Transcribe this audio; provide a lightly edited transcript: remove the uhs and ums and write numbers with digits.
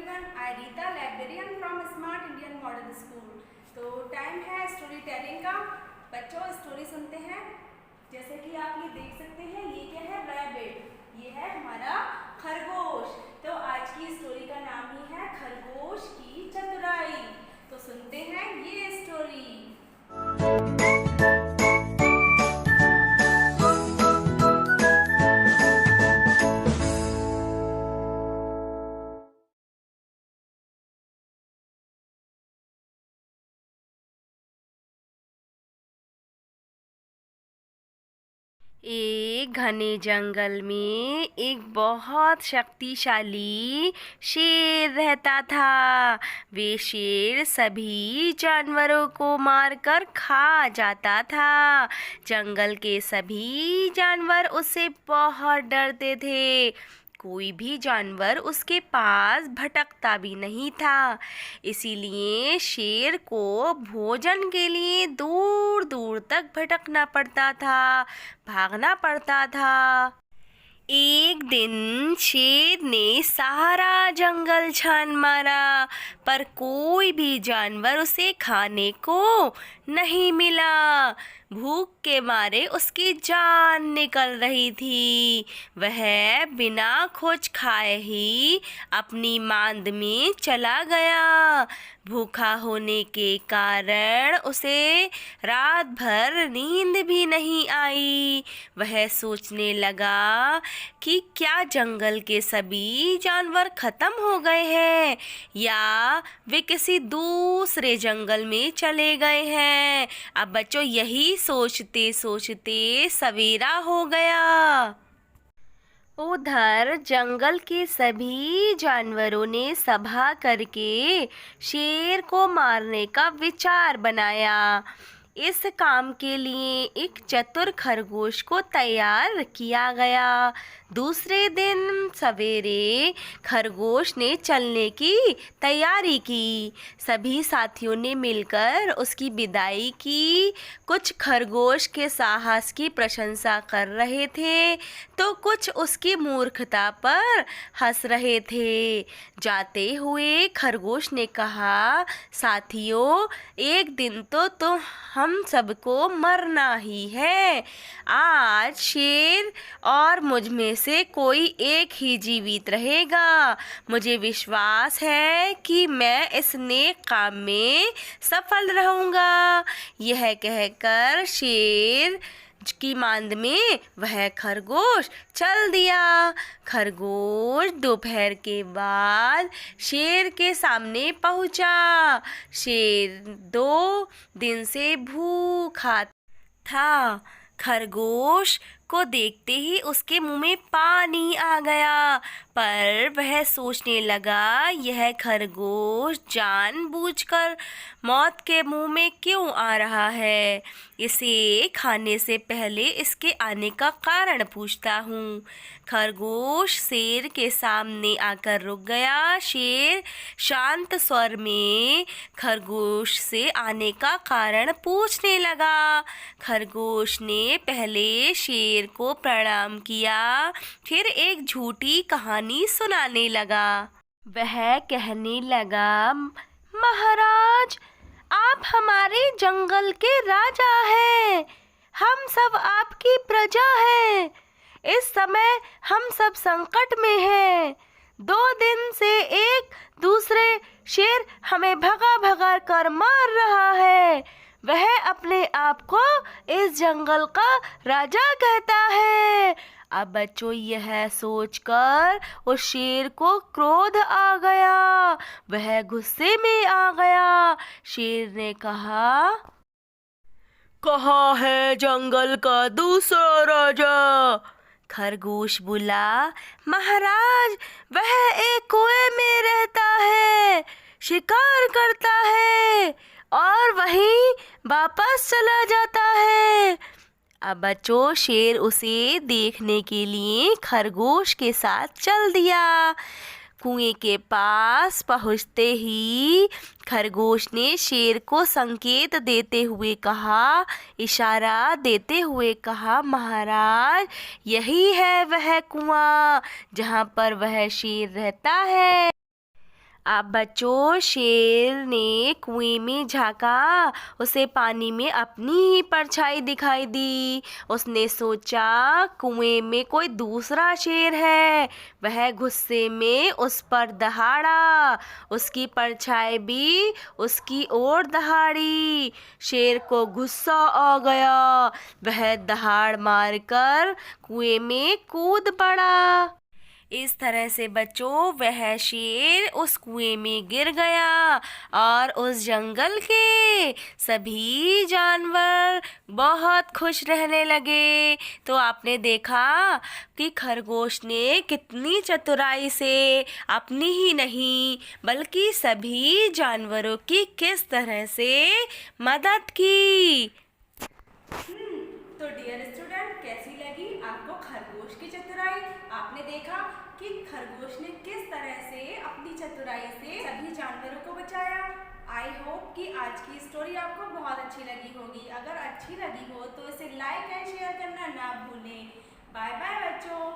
everyone. I Rita, librarian from Smart Indian Model School. तो time है story telling का। बच्चों स्टोरी सुनते हैं। जैसे कि आप ये देख सकते हैं, ये क्या है? रैबिट। ये है हमारा खरगोश। तो आज की स्टोरी का नाम ही है खरगोश की चतुराई। तो सुनते हैं ये स्टोरी। एक घने जंगल में एक बहुत शक्तिशाली शेर रहता था। वे शेर सभी जानवरों को मारकर खा जाता था। जंगल के सभी जानवर उससे बहुत डरते थे। कोई भी जानवर उसके पास भटकता भी नहीं था। इसीलिए शेर को भोजन के लिए दूर दूर तक भटकना पड़ता था, भागना पड़ता था। एक दिन शेर ने सारा जंगल छान मारा, पर कोई भी जानवर उसे खाने को नहीं मिला। भूख के मारे उसकी जान निकल रही थी। वह बिना कुछ खाए ही अपनी मांद में चला गया। भूखा होने के कारण उसे रात भर नींद भी नहीं आई। वह सोचने लगा कि क्या जंगल के सभी जानवर खत्म हो गए हैं या वे किसी दूसरे जंगल में चले गए हैं। अब बच्चों यही सोचते सोचते सवेरा हो गया। उधर जंगल के सभी जानवरों ने सभा करके शेर को मारने का विचार बनाया। इस काम के लिए एक चतुर खरगोश को तैयार किया गया। दूसरे दिन सवेरे खरगोश ने चलने की तैयारी की। सभी साथियों ने मिलकर उसकी विदाई की। कुछ खरगोश के साहस की प्रशंसा कर रहे थे तो कुछ उसकी मूर्खता पर हंस रहे थे। जाते हुए खरगोश ने कहा, साथियों, एक दिन तो हम सबको मरना ही है। आज शेर और मुझ में से कोई एक ही जीवित रहेगा। मुझे विश्वास है कि मैं इस नेक काम में सफल रहूँगा। यह कहकर शेर की मांद में वह खरगोश चल दिया। खरगोश दोपहर के बाद शेर के सामने पहुंचा। शेर 2 दिन से भूखा था। खरगोश को देखते ही उसके मुंह में पानी आ गया, पर वह सोचने लगा, यह खरगोश जानबूझकर मौत के मुंह में क्यों आ रहा है। इसे खाने से पहले इसके आने का कारण पूछता हूँ। खरगोश शेर के सामने आकर रुक गया। शेर शांत स्वर में खरगोश से आने का कारण पूछने लगा। खरगोश ने पहले शेर को प्रणाम किया, फिर एक झूठी कहानी सुनाने लगा। वह कहने लगा, महाराज, आप हमारे जंगल के राजा हैं। हम सब आपकी प्रजा हैं। इस समय हम सब संकट में हैं। 2 दिन से एक दूसरे शेर हमें भगा भगा कर मार रहा है। वह अपने आप को इस जंगल का राजा कहता है। अब बच्चों यह सोचकर उस शेर को क्रोध आ गया। वह गुस्से में आ गया। शेर ने कहा, कहाँ है जंगल का दूसरा राजा? खरगोश बोला, महाराज, वह एक कुएं में रहता है, शिकार करता है और वहीं वापस चला जाता है। अब बच्चों शेर उसे देखने के लिए खरगोश के साथ चल दिया। कुएं के पास पहुंचते ही खरगोश ने शेर को संकेत देते हुए कहा, इशारा देते हुए कहा, महाराज, यही है वह कुआं जहां पर वह शेर रहता है। अब बच्चों, शेर ने कुएं में झांका, उसे पानी में अपनी ही परछाई दिखाई दी। उसने सोचा कुएं में कोई दूसरा शेर है। वह गुस्से में उस पर दहाड़ा। उसकी परछाई भी उसकी ओर दहाड़ी। शेर को गुस्सा आ गया। वह दहाड़ मारकर कुएं में कूद पड़ा। इस तरह से बच्चों, वह शेर उस कुएं में गिर गया और उस जंगल के सभी जानवर बहुत खुश रहने लगे। तो आपने देखा कि खरगोश ने कितनी चतुराई से अपनी ही नहीं बल्कि सभी जानवरों की किस तरह से मदद की। तो डियर स्टूडेंट, कैसी लगी आपको खरगोश की चतुराई? आपने देखा कि खरगोश ने किस तरह से अपनी चतुराई से सभी जानवरों को बचाया। आई होप कि आज की स्टोरी आपको बहुत अच्छी लगी होगी। अगर अच्छी लगी हो तो इसे लाइक एंड शेयर करना ना भूलें। Bye bye.